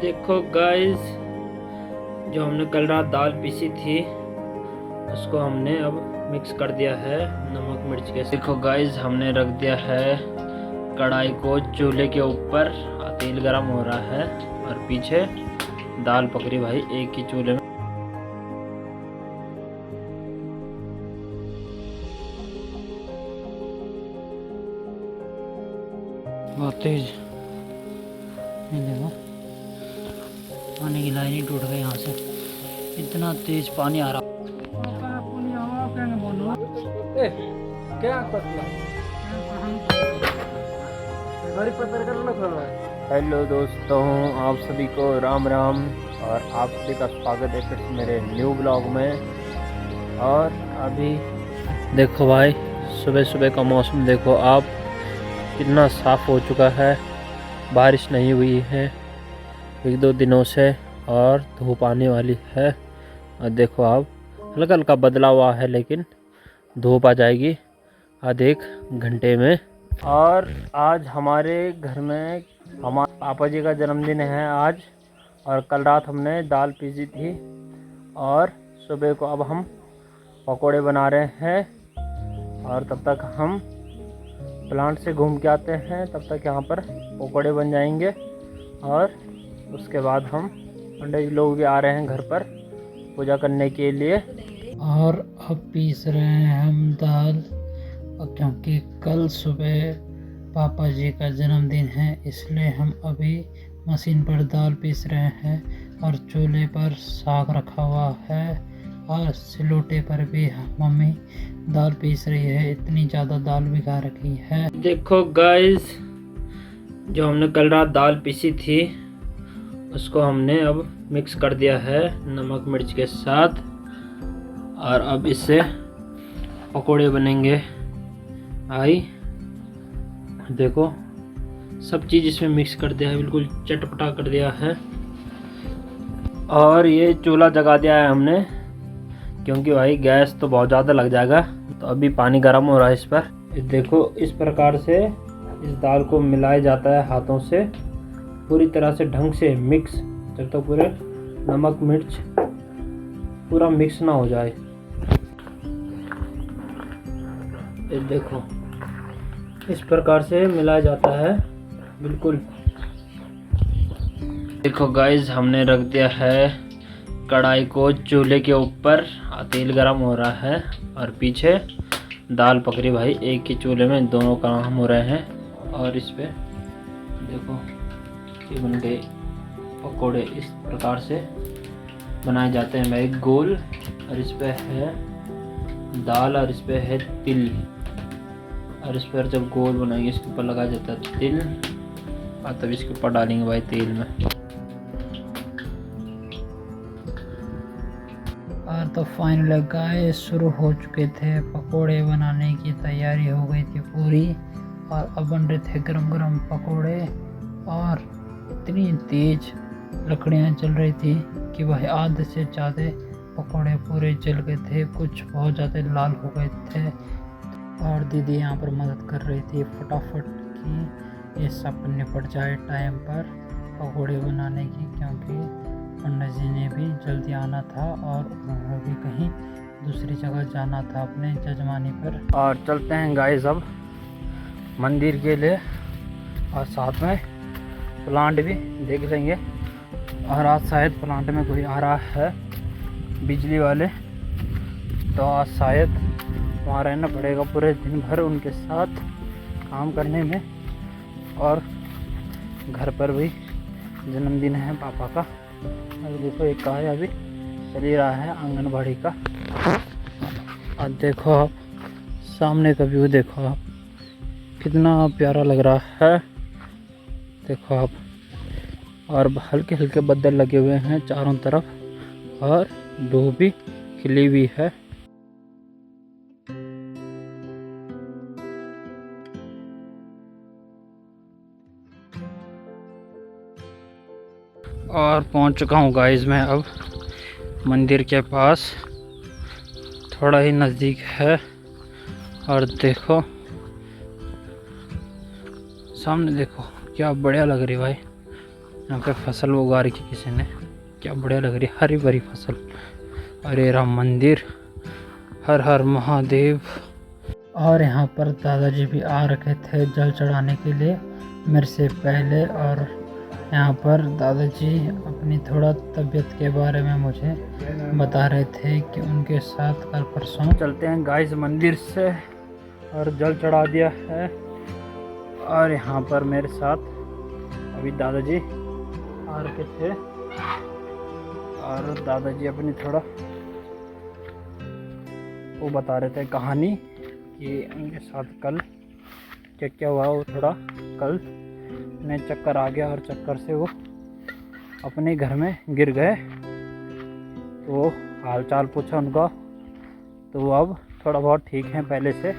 देखो गाइस, जो हमने कल रात दाल पीसी थी उसको हमने अब मिक्स कर दिया है नमक मिर्च के। देखो गाइस, हमने रख दिया है कढ़ाई को चूल्हे के ऊपर, तेल गरम हो रहा है और पीछे दाल पकड़ी भाई एक ही चूल्हे में। बहुत तेज पानी की लाइन ही टूट गई यहाँ से, इतना तेज पानी आ रहा। हेलो दोस्तों, आप सभी को राम राम और आप सभी का स्वागत है फिर से मेरे न्यू ब्लॉग में। और अभी देखो भाई, सुबह सुबह का मौसम देखो आप, कितना साफ़ हो चुका है। बारिश नहीं हुई है एक दो दिनों से और धूप आने वाली है। और देखो आप, हल्का हल्का बदला हुआ है लेकिन धूप आ जाएगी आधे एक घंटे में। और आज हमारे घर में हमारे पापा जी का जन्मदिन है आज, और कल रात हमने दाल पीसी थी और सुबह को अब हम पकोड़े बना रहे हैं। और तब तक हम प्लांट से घूम के आते हैं, तब तक यहाँ पर पकोड़े बन जाएंगे। और उसके बाद हम पंडित जी लोग भी आ रहे हैं घर पर पूजा करने के लिए। और अब पीस रहे हैं हम दाल, और क्योंकि कल सुबह पापा जी का जन्मदिन है इसलिए हम अभी मशीन पर दाल पीस रहे हैं। और चूल्हे पर साग रखा हुआ है और सिलोटे पर भी मम्मी दाल पीस रही है। इतनी ज़्यादा दाल भिगा रखी है। देखो गाइस, जो हमने कल रात दाल पीसी थी उसको हमने अब मिक्स कर दिया है नमक मिर्च के साथ, और अब इससे पकोड़े बनेंगे। आई देखो, सब चीज़ इसमें मिक्स कर दिया है, बिल्कुल चटपटा कर दिया है। और ये चूल्हा जगा दिया है हमने क्योंकि भाई गैस तो बहुत ज़्यादा लग जाएगा। तो अभी पानी गर्म हो रहा है इस पर। देखो, इस प्रकार से इस दाल को मिलाया जाता है हाथों से, पूरी तरह से ढंग से मिक्स, जब तक पूरे नमक मिर्च पूरा मिक्स ना हो जाए। ये देखो, इस प्रकार से मिलाया जाता है बिल्कुल। देखो गाइस, हमने रख दिया है कढ़ाई को चूल्हे के ऊपर, तेल गरम हो रहा है और पीछे दाल पकड़ी भाई एक ही चूल्हे में, दोनों काम हो रहे हैं। और इस पे देखो ये बन गए पकोड़े। इस प्रकार से बनाए जाते हैं भाई गोल। और इस पे है दाल और इस पे है तिल, और इस पर जब गोल बनाएंगे इसके ऊपर लगाया जाता है तिल, और तब इसके ऊपर डालेंगे भाई तेल में। और तो फाइनल गाइस, शुरू हो चुके थे पकोड़े बनाने की तैयारी हो गई थी पूरी, और अब बन रहे थे गरम गरम पकोड़े। और इतनी तेज लकड़ियाँ जल रही थी कि भाई आधे से ज़्यादा पकोड़े पूरे जल गए थे, कुछ बहुत ज़्यादा लाल हो गए थे। और दीदी यहाँ पर मदद कर रही थी फटाफट कि ये सब निपट जाए टाइम पर पकोड़े बनाने की, क्योंकि पंडित जी ने भी जल्दी आना था और उन्होंने भी कहीं दूसरी जगह जाना था अपने जजमानी पर। और चलते हैं गाइस अब मंदिर के लिए, और साथ में प्लांट भी देख लेंगे। और आज शायद प्लांट में कोई आ रहा है बिजली वाले, तो आज शायद वहाँ रहना पड़ेगा पूरे दिन भर उनके साथ काम करने में। और घर पर भी जन्मदिन है पापा का। और देखो एक कार्य अभी चल ही रहा है आंगनबाड़ी का। और देखो आप सामने का व्यू, देखो आप कितना प्यारा लग रहा है, देखो आप। और हल्के हल्के बादल लगे हुए हैं चारों तरफ, और धूप भी खिली हुई है। और पहुंच चुका हूं गाइस मैं अब मंदिर के पास, थोड़ा ही नज़दीक है। और देखो सामने, देखो क्या बढ़िया लग रही भाई। यहाँ पे फसल उगा रखी किसी ने, क्या बढ़िया लग रही है, हरी भरी फसल। अरे राम मंदिर, हर हर महादेव। और यहाँ पर दादाजी भी आ रखे थे जल चढ़ाने के लिए मेरे से पहले, और यहाँ पर दादाजी अपनी थोड़ा तबीयत के बारे में मुझे बता रहे थे कि उनके साथ कल परसों चलते हैं गाइस मंदिर से, और जल चढ़ा दिया है। और यहाँ पर मेरे साथ अभी दादाजी आ रखे थे, और दादाजी अपनी थोड़ा वो बता रहे थे कहानी कि उनके साथ कल क्या क्या हुआ। वो थोड़ा कल उन्हें चक्कर आ गया और चक्कर से वो अपने घर में गिर गए। तो हाल चाल पूछा उनका, तो वो अब थोड़ा बहुत ठीक हैं पहले से।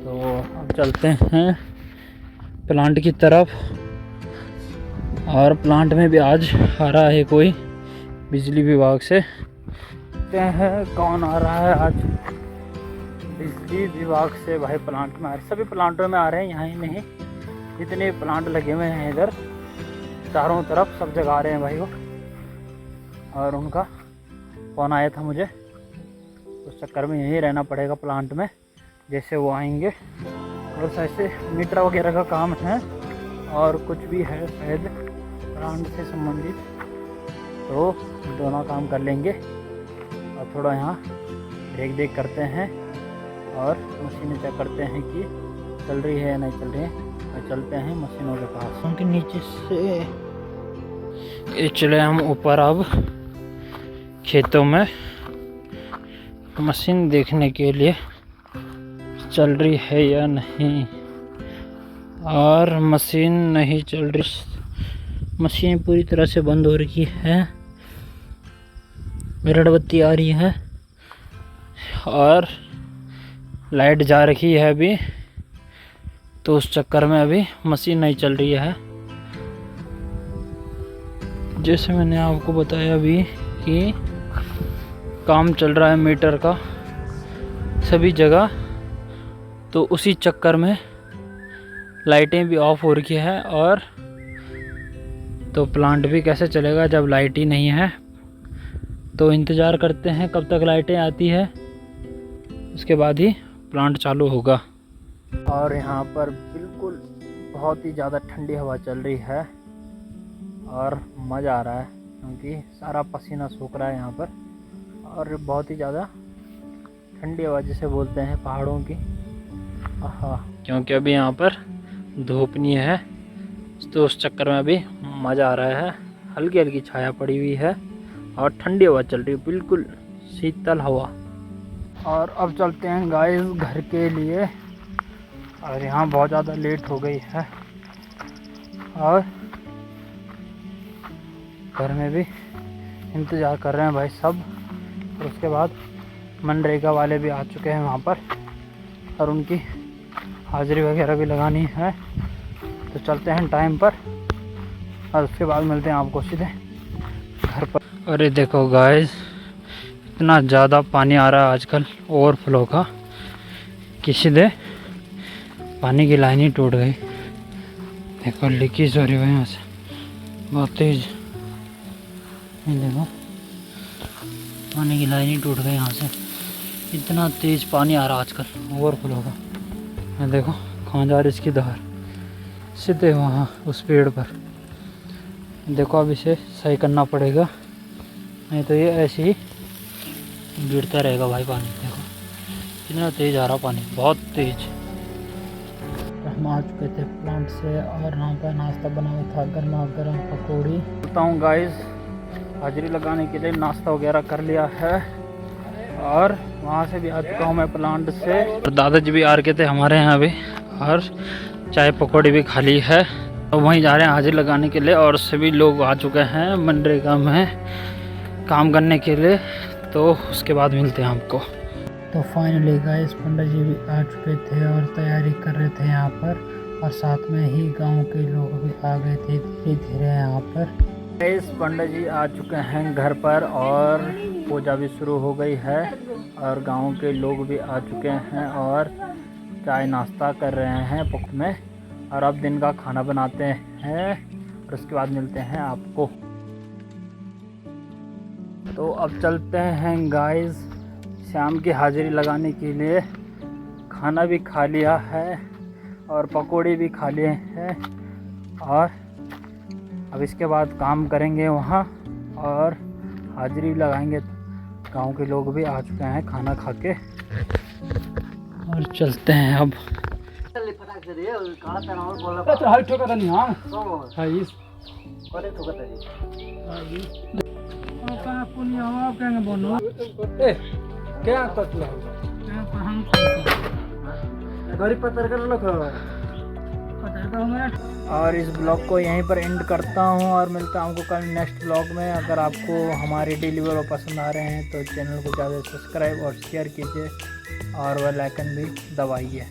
तो अब चलते हैं प्लांट की तरफ, और प्लांट में भी आज आ रहा है कोई बिजली विभाग से। देखते हैं कौन आ रहा है आज बिजली विभाग से। भाई प्लांट में आ रहे, सभी प्लांटों में आ रहे हैं, यहाँ ही नहीं, जितने प्लांट लगे हुए हैं इधर चारों तरफ सब जगह आ रहे हैं भाई वो। और उनका फ़ोन आया था मुझे, उस चक्कर में यहीं रहना पड़ेगा प्लांट में, जैसे वो आएंगे। और ऐसे मीटर वगैरह का काम है और कुछ भी है शायद प्लांट से संबंधित, तो दोनों काम कर लेंगे। और थोड़ा यहाँ देख करते हैं और मशीनें चेक करते हैं कि चल रही है या नहीं चल रही है। और चलते हैं मशीनों के पास, उनके नीचे से ये चले हम ऊपर अब खेतों में मशीन देखने के लिए चल रही है या नहीं। और मशीन नहीं चल रही, मशीन पूरी तरह से बंद हो रही है, रेड बत्ती आ रही है और लाइट जा रखी है अभी, तो उस चक्कर में अभी मशीन नहीं चल रही है। जैसे मैंने आपको बताया अभी कि काम चल रहा है मीटर का सभी जगह, तो उसी चक्कर में लाइटें भी ऑफ हो रखी है। और तो प्लांट भी कैसे चलेगा जब लाइट ही नहीं है। तो इंतज़ार करते हैं कब तक लाइटें आती है, उसके बाद ही प्लांट चालू होगा। और यहाँ पर बिल्कुल बहुत ही ज़्यादा ठंडी हवा चल रही है और मज़ा आ रहा है, क्योंकि सारा पसीना सूख रहा है यहाँ पर। और बहुत ही ज़्यादा ठंडी हवा जिसे बोलते हैं पहाड़ों की, आहा, क्योंकि अभी यहाँ पर धूप नहीं है, तो उस चक्कर में अभी मज़ा आ रहा है। हल्की हल्की छाया पड़ी हुई है और ठंडी हवा चल रही है, बिल्कुल शीतल हवा। और अब चलते हैं गाइस घर के लिए, और यहाँ बहुत ज़्यादा लेट हो गई है, और घर में भी इंतज़ार कर रहे हैं भाई सब। और उसके बाद मनरेगा वाले भी आ चुके हैं वहाँ पर, और उनकी हाज़िरी वगैरह भी लगानी है। तो चलते हैं टाइम पर, और उसके बाद मिलते हैं आपको सीधे घर पर। अरे देखो गाइस, इतना ज़्यादा पानी आ रहा है आजकल ओवरफ्लो का, कि सीधे पानी की लाइन ही टूट गई। देखो लीकेज हो रही है यहाँ से बहुत तेज़, ये देखो पानी की लाइन ही टूट गई यहाँ से, इतना तेज़ पानी आ रहा है आजकल ओवरफ्लो का। ये देखो कहाँ जा रही इसकी धार, सीधे वहाँ उस पेड़ पर। देखो अब इसे सही करना पड़ेगा, नहीं तो ये ऐसे ही गिरता रहेगा भाई पानी। देखो कितना तेज़ आ रहा पानी, बहुत तेज़। हम आ चुके थे प्लांट से, और यहाँ पर नाश्ता बना हुआ था, गर्मा गर्म पकौड़ी। बताऊँ गाइस, हाजिरी लगाने के लिए नाश्ता वगैरह कर लिया है, और वहाँ से भी आ चुका हूँ मैं प्लांट से। और दादाजी भी आ रखे थे हमारे यहाँ भी, और चाय पकौड़ी भी खा ली है। तो वहीं जा रहे हैं हाजिरी लगाने के लिए, और सभी लोग आ चुके हैं मनरेगा में काम करने के लिए। तो उसके बाद मिलते हैं आपको। तो फाइनली गाइस पंडित जी भी आ चुके थे और तैयारी कर रहे थे यहाँ पर, और साथ में ही गांव के लोग भी आ गए थे धीरे धीरे यहाँ पर। गाइस पंडित जी आ चुके हैं घर पर, और पूजा भी शुरू हो गई है, और गांव के लोग भी आ चुके हैं और चाय नाश्ता कर रहे हैं पुख में। और अब दिन का खाना बनाते हैं, और उसके बाद मिलते हैं आपको। तो अब चलते हैं गाइस शाम की हाज़िरी लगाने के लिए। खाना भी खा लिया है और पकोड़े भी खा लिए हैं और अब इसके बाद काम करेंगे वहाँ और हाज़िरी भी लगाएंगे। गांव के लोग भी आ चुके हैं खाना खा के और चलते हैं अब। और इस ब्लॉग को यहीं पर एंड करता हूँ और मिलता हूँ आपको कल नेक्स्ट ब्लॉग में। अगर आपको हमारे डेली व्लॉग पसंद आ रहे हैं तो चैनल को ज़्यादा सब्सक्राइब और शेयर कीजिए और बेल आइकन भी दबाइए।